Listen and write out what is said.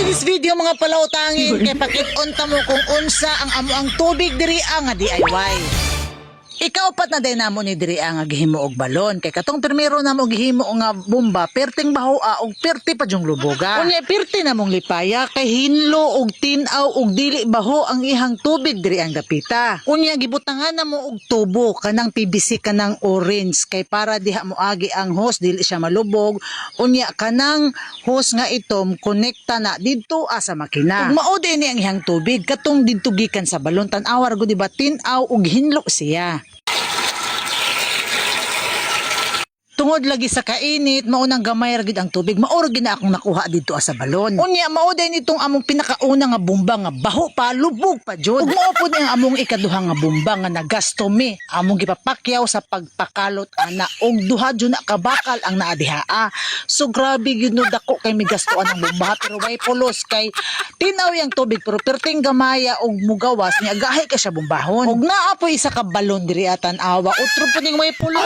this video mga palautangin kay pakit-unta mo kung unsa ang amo ang tubig diri nga DIY. Ikaw pat na day namo ni diri nga gihimo og balon kay katong primero namo gihimo nga bomba perting bahoa og perti pa jung luboga. Unya perti namong lipaya kay hinlo og tin-aw og dili baho ang ihang tubig diri ang dapita. Unya gibutangan namo og tubo kanang PVC kanang orange kay para diha mo agi ang hose dili siya malubog. Unya kanang hose nga itom konekta na didto sa makina. Ug mao dinhi ang ihang tubig katong didto gikan sa balon tan-awar gud diba tin-aw og hinlo siya. Tungod lagi sa kainit, maunang gamay ra gid ang tubig. Mao ra gid na akong nakuha dito sa balon. Unya mao day nitong among pinakauna nga bomba nga baho pa, lubog pa jud. Ug mao pud ang among ikaduha nga bomba nga nagastomi. Among gipapakyaw sa pagpakalot ana og duha jud na kabakal ang naa diha. So grabe gyud no dako kay migastuan ang bomba pero way pulos kay tinaw yang tubig pero perting gamaya og mugawas niya gahi ka siya bombahon. Ug naa po isa ka balon diri atan awa. Utro pud ning way pulos.